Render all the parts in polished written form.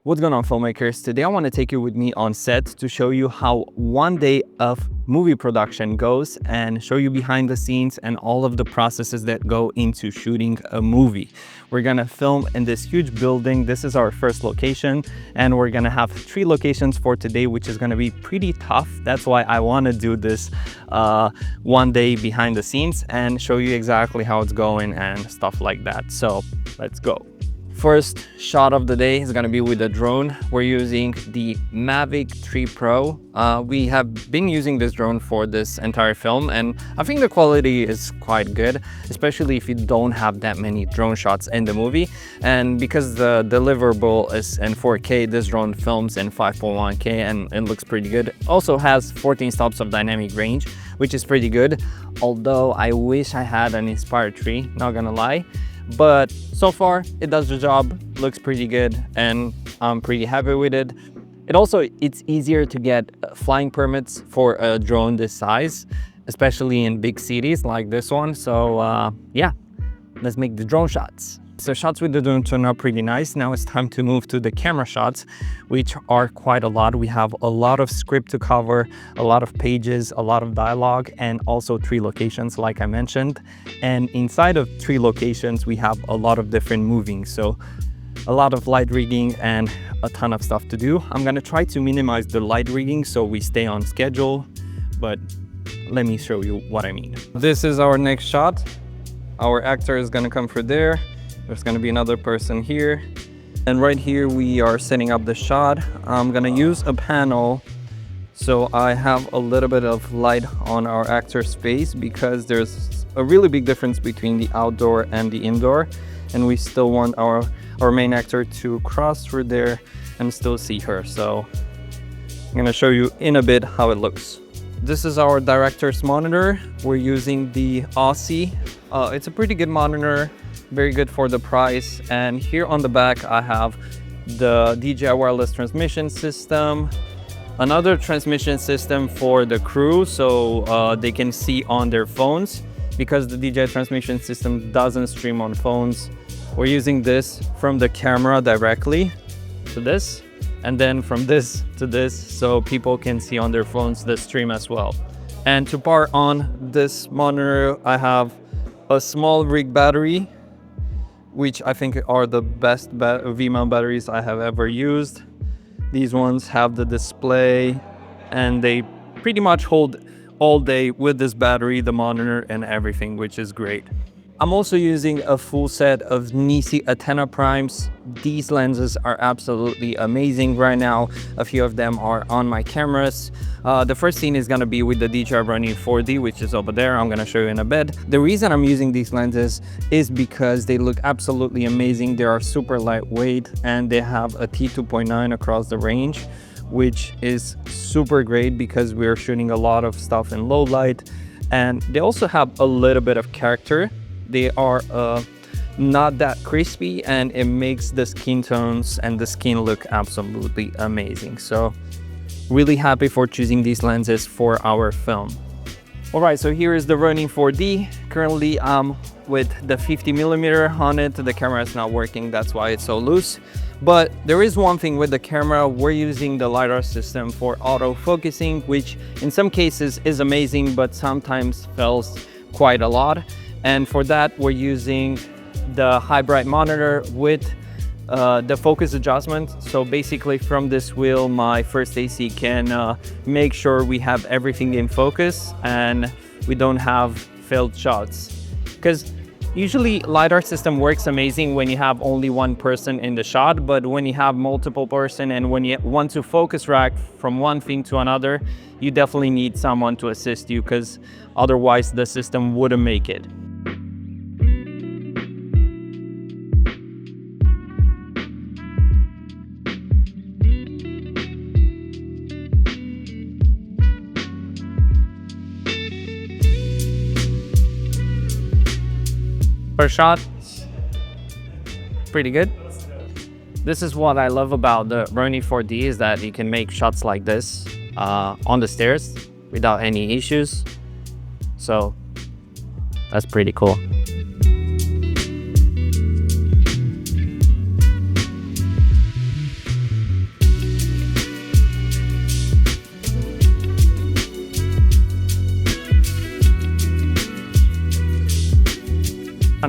What's going on, filmmakers? Today I want to take you with me on set to show you how one day of movie production goes and show you behind the scenes and all of the processes that go into shooting a movie. We're gonna film in this huge building. This is our first location, and we're gonna have 3 locations for today, which is gonna be pretty tough. That's why I want to do this one day behind the scenes and show you exactly how it's going and stuff like that. So let's go. First shot of the day is going to be with a drone. We're using the Mavic 3 Pro. We have been using this drone for this entire film, and I think the quality is quite good, especially if you don't have that many drone shots in the movie. And because the deliverable is in 4K, this drone films in 5.1K and it looks pretty good. Also has 14 stops of dynamic range, which is pretty good. Although I wish I had an Inspire 3, not gonna lie. But so far it does the job, looks pretty good, and I'm pretty happy with it. It's easier to get flying permits for a drone this size, especially in big cities like this one. So yeah, let's make the drone shots. So shots with the drone turned out pretty nice. Now it's time to move to the camera shots, which are quite a lot. We have a lot of script to cover, a lot of pages, a lot of dialogue, and also 3 locations like I mentioned. And inside of 3 locations, we have a lot of different moving. So a lot of light rigging and a ton of stuff to do. I'm gonna try to minimize the light rigging so we stay on schedule, but let me show you what I mean. This is our next shot. Our actor is gonna come through there. There's gonna be another person here. And right here we are setting up the shot. I'm gonna use a panel so I have a little bit of light on our actor's face, because there's a really big difference between the outdoor and the indoor. And we still want our main actor to cross through there and still see her. So I'm gonna show you in a bit how it looks. This is our director's monitor. We're using the URSA. It's a pretty good monitor, very good for the price. And here on the back I have the DJI wireless transmission system, another transmission system for the crew so they can see on their phones, because the DJI transmission system doesn't stream on phones. We're using this from the camera directly to this, and then from this to this, so people can see on their phones the stream as well. And to power on this monitor I have a small rig battery, which I think are the best V-mount batteries I have ever used. These ones have the display and they pretty much hold all day with this battery, the monitor and everything, which is great. I'm also using a full set of Nisi antenna primes. These lenses are absolutely amazing right now. A few of them are on my cameras. The first scene is gonna be with the DJI Ronin 4D, which is over there. I'm gonna show you in a bit. The reason I'm using these lenses is because they look absolutely amazing. They are super lightweight and they have a T2.9 across the range, which is super great because we're shooting a lot of stuff in low light. And they also have a little bit of character. They are not that crispy, and it makes the skin tones and the skin look absolutely amazing. So really happy for choosing these lenses for our film. All right, so here is the Ronin 4D. Currently I'm with the 50mm on it. The camera is not working, that's why it's so loose. But there is one thing with the camera. We're using the LiDAR system for auto focusing, which in some cases is amazing, but sometimes fails quite a lot. And for that, we're using the high bright monitor with the focus adjustment. So basically from this wheel, my first AC can make sure we have everything in focus and we don't have failed shots. Because usually LiDAR system works amazing when you have only one person in the shot, but when you have multiple person and when you want to focus rack from one thing to another, you definitely need someone to assist you, because otherwise the system wouldn't make it. First shot, pretty good. This is what I love about the Ronin 4D, is that you can make shots like this on the stairs without any issues. So that's pretty cool.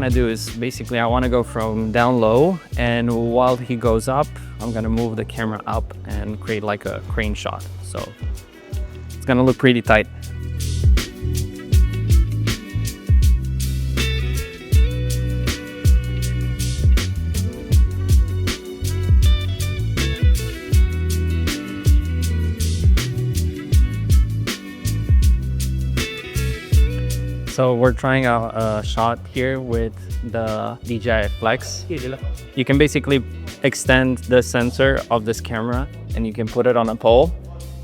want to do is basically I want to go from down low, and while he goes up, I'm going to move the camera up and create like a crane shot. So it's going to look pretty tight. So we're trying out a shot here with the DJI Flex. You can basically extend the sensor of this camera and you can put it on a pole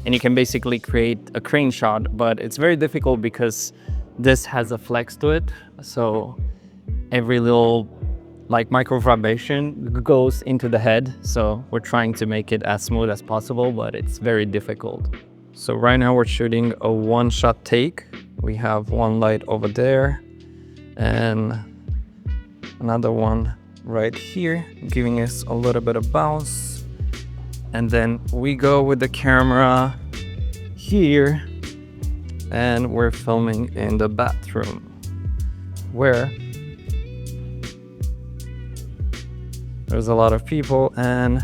and you can basically create a crane shot, but it's very difficult because this has a flex to it. So every little like micro vibration goes into the head. So we're trying to make it as smooth as possible, but it's very difficult. So right now we're shooting a one-shot take. We have one light over there and another one right here, giving us a little bit of bounce. And then we go with the camera here and we're filming in the bathroom where there's a lot of people, and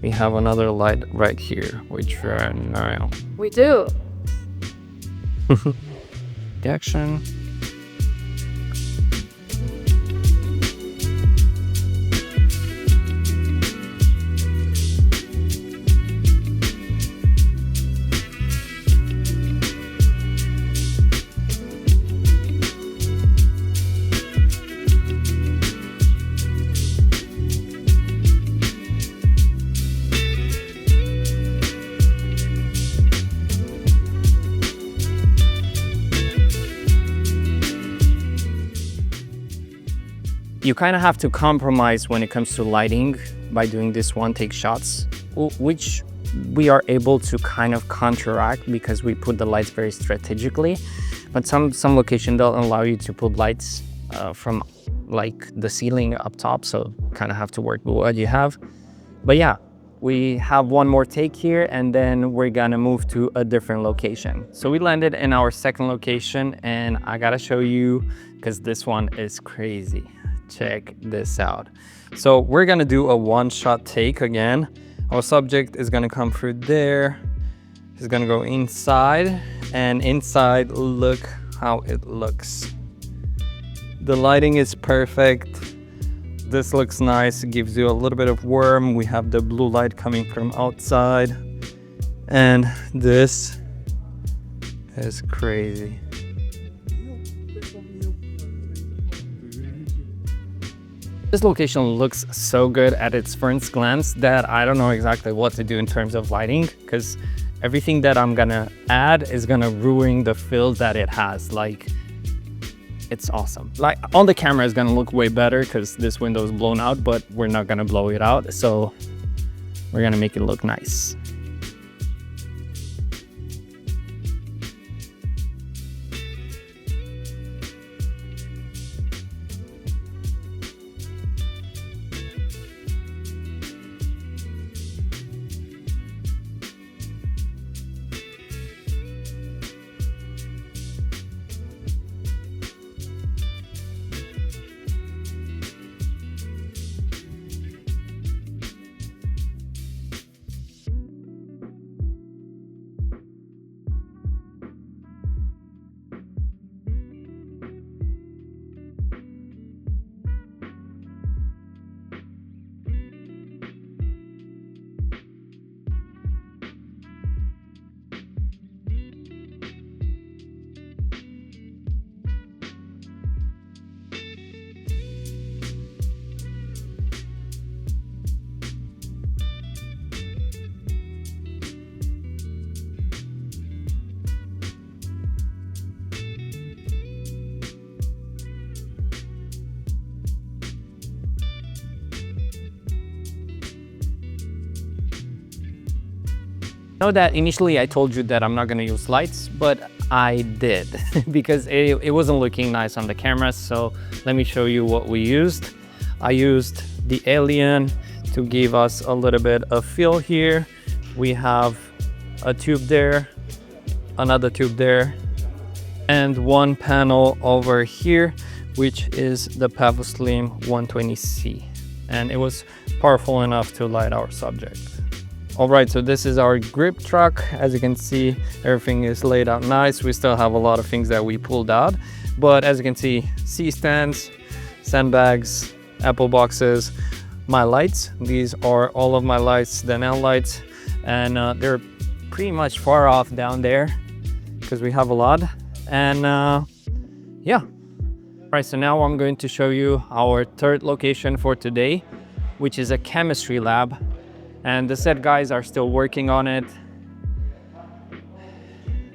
we have another light right here, which we're now. We do. Action. You kind of have to compromise when it comes to lighting by doing this one-take shots, which we are able to kind of counteract because we put the lights very strategically. But some location don't allow you to put lights from like the ceiling up top, so kind of have to work with what you have. But yeah, we have one more take here and then we're gonna move to a different location. So we landed in our second location and I gotta show you because this one is crazy. Check this out. So we're gonna do a one-shot take again. Our subject is gonna come through there. He's gonna go inside, and inside, look how it looks. The lighting is perfect. This looks nice. It gives you a little bit of warmth. We have the blue light coming from outside, and this is crazy. This location looks so good at its first glance that I don't know exactly what to do in terms of lighting, because everything that I'm gonna add is gonna ruin the feel that it has. Like, it's awesome. Like on the camera it's gonna look way better because this window is blown out, but we're not gonna blow it out. So we're gonna make it look nice. Know that initially I told you that I'm not going to use lights, but I did because it wasn't looking nice on the camera. So let me show you what we used. I used the Alien to give us a little bit of feel here. We have a tube there, another tube there, and one panel over here. which is the Pavoslim 120C, and it was powerful enough to light our subject. All right, so this is our grip truck. As you can see, everything is laid out nice. We still have a lot of things that we pulled out, but as you can see, C-stands, sandbags, apple boxes, my lights. These are all of my lights, the Nell lights, and they're pretty much far off down there because we have a lot. And yeah. All right, so now I'm going to show you our third location for today, which is a chemistry lab. And the set guys are still working on it.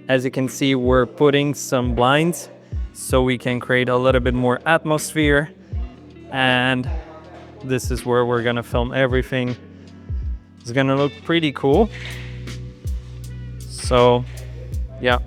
As you can see, we're putting some blinds so we can create a little bit more atmosphere. And this is where we're gonna film everything. It's gonna look pretty cool. So, yeah.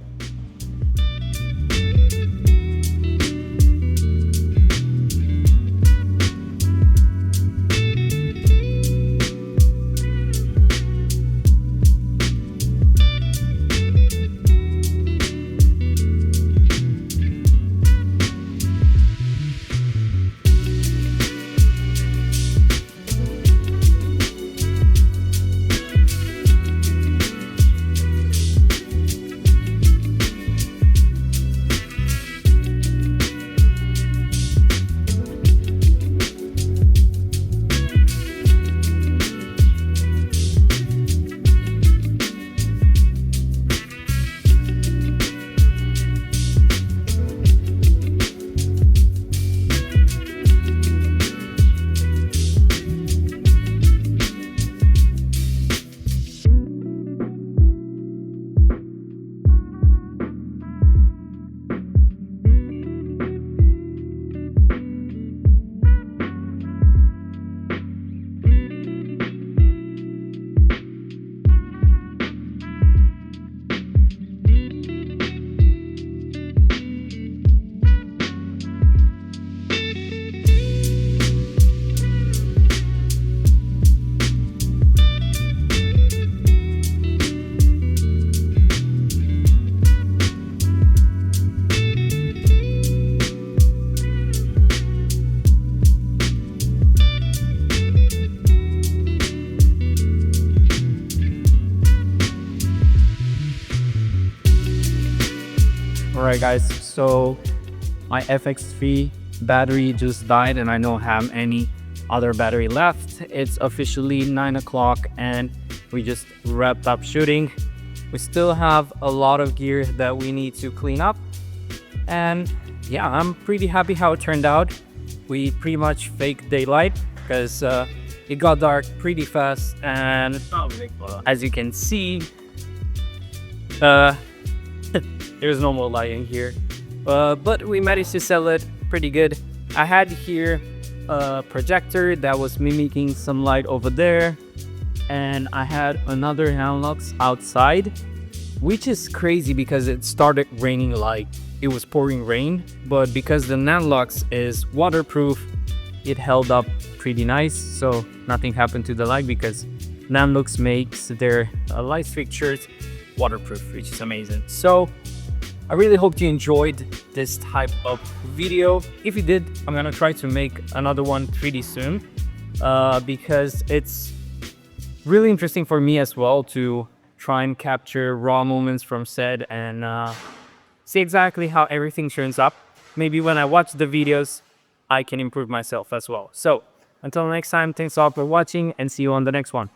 Alright guys, so my FX3 battery just died and I don't have any other battery left. It's officially 9 o'clock and we just wrapped up shooting. We still have a lot of gear that we need to clean up. And yeah, I'm pretty happy how it turned out. We pretty much faked daylight because it got dark pretty fast, and as you can see, there's no more lighting here, but we managed to sell it pretty good. I had here a projector that was mimicking some light over there, and I had another Hanlux outside, which is crazy because it started raining like it was pouring rain, but because the Nanlux is waterproof, it held up pretty nice, so nothing happened to the light because Nanlux makes their light fixtures waterproof, which is amazing. So I really hope you enjoyed this type of video. If you did, I'm gonna try to make another one 3D soon, because it's really interesting for me as well to try and capture raw moments from set and see exactly how everything turns up. Maybe when I watch the videos, I can improve myself as well. So until next time, thanks all for watching and see you on the next one.